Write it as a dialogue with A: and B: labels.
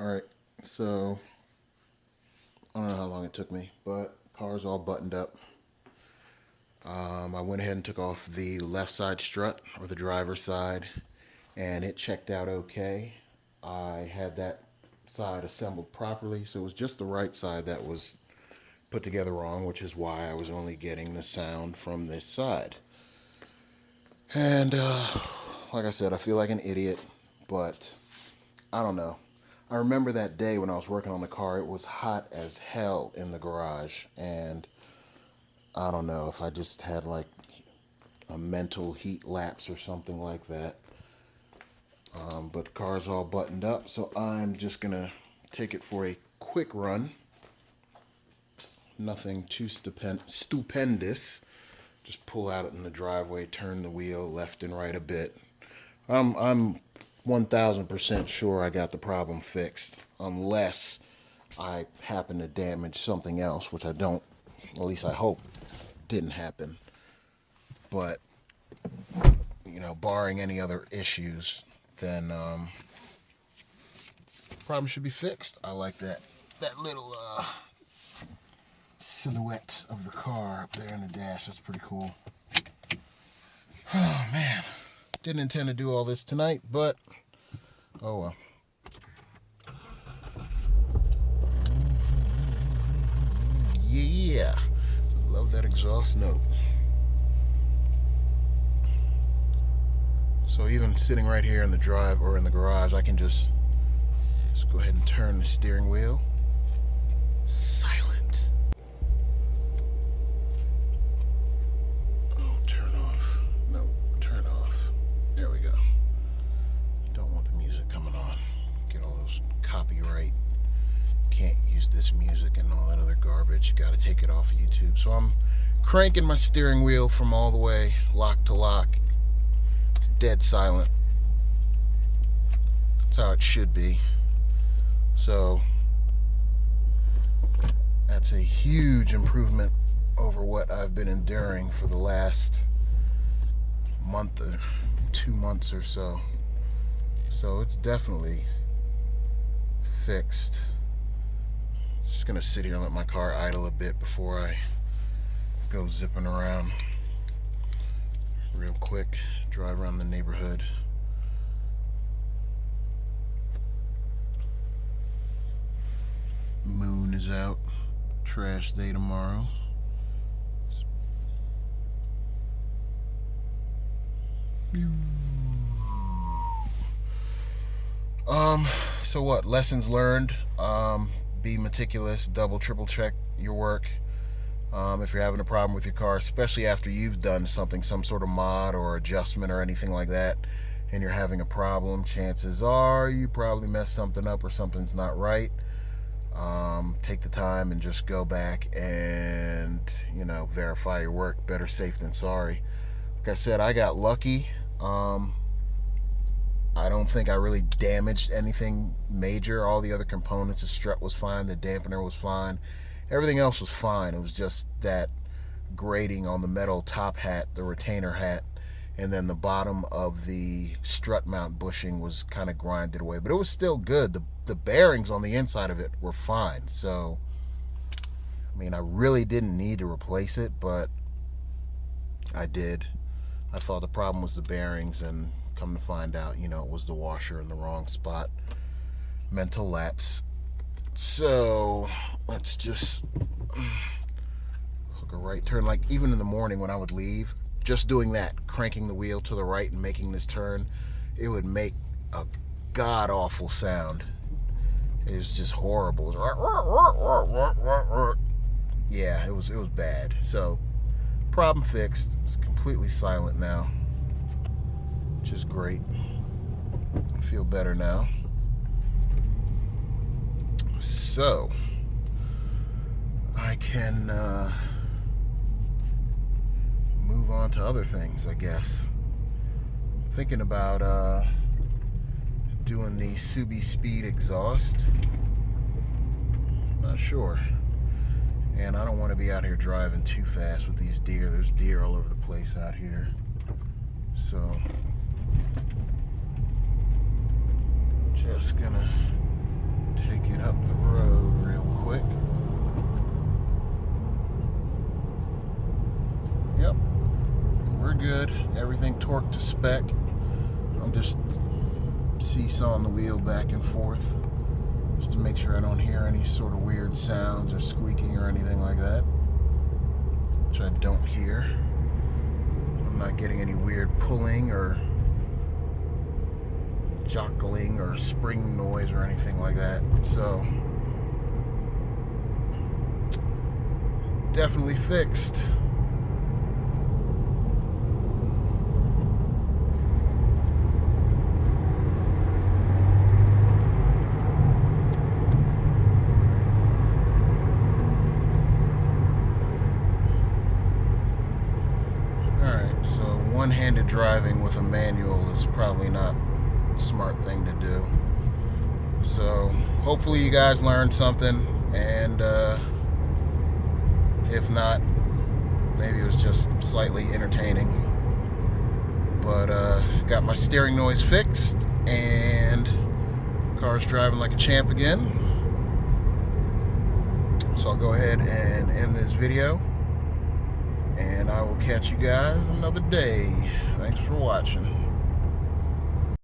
A: Alright, so I don't know how long it took me, but car's all buttoned up. I went ahead and took off the left side strut, or the driver's side, and it checked out okay. I had that side assembled properly, so it was just the right side that was put together wrong, which is why I was only getting the sound from this side. And like I said, I feel like an idiot, but I don't know. I remember that day when I was working on the car, it was hot as hell in the garage, and I don't know if I just had like a mental heat lapse or something like that. But the car's all buttoned up, so I'm just gonna take it for a quick run. Nothing too stupendous. Just pull out in the driveway, turn the wheel left and right a bit. I'm 1000% sure I got the problem fixed, unless I happen to damage something else, which I don't, at least I hope didn't happen. But, barring any other issues, then problem should be fixed. I like that little silhouette of the car up there in the dash. That's pretty cool. Oh man, didn't intend to do all this tonight, but oh well. Yeah, love that exhaust note. So even sitting right here in the drive or in the garage, I can just go ahead and turn the steering wheel. Silent. Oh, turn off. No, turn off. There we go. Don't want the music coming on. Get all those copyright. Can't use this music and all that other garbage. Got to take it off of YouTube. So I'm cranking my steering wheel from all the way lock to lock. It's dead silent. That's how it should be. So that's a huge improvement over what I've been enduring for the last month or 2 months or so. So it's definitely fixed. Just gonna sit here and let my car idle a bit before I go zipping around real quick, drive around the neighborhood. Moon is out. Trash day tomorrow. So what? Lessons learned. Be meticulous, double, triple check your work. If you're having a problem with your car, especially after you've done something, some sort of mod or adjustment or anything like that, and you're having a problem, chances are you probably messed something up or something's not right. Take the time and just go back and, verify your work. Better safe than sorry. Like I said, I got lucky. I don't think I really damaged anything major. All the other components, the strut was fine, the dampener was fine, everything else was fine. It was just that grating on the metal top hat, the retainer hat, and then the bottom of the strut mount bushing was kind of grinded away, but it was still good. The bearings on the inside of it were fine. So I really didn't need to replace it, but I did. I thought the problem was the bearings, and come to find out, it was the washer in the wrong spot. Mental lapse. So let's just hook a right turn. Like even in the morning when I would leave, just doing that, cranking the wheel to the right and making this turn, it would make a god awful sound. It was just horrible. Yeah, it was bad. So problem fixed. It's completely silent now, which is great. I feel better now. So I can move on to other things, I guess. Thinking about doing the Subi Speed exhaust. Not sure. And I don't want to be out here driving too fast with these deer. There's deer all over the place out here. So just gonna take it up the road real quick. Yep, we're good. Everything torqued to spec. I'm just seesawing the wheel back and forth just to make sure I don't hear any sort of weird sounds or squeaking or anything like that, which I don't hear. I'm not getting any weird pulling or jockling or spring noise or anything like that. So definitely fixed. So one-handed driving with a manual is probably not a smart thing to do. So hopefully you guys learned something, and if not, maybe it was just slightly entertaining. But got my steering noise fixed, and car's driving like a champ again. So I'll go ahead and end this video, and I will catch you guys another day. Thanks for watching.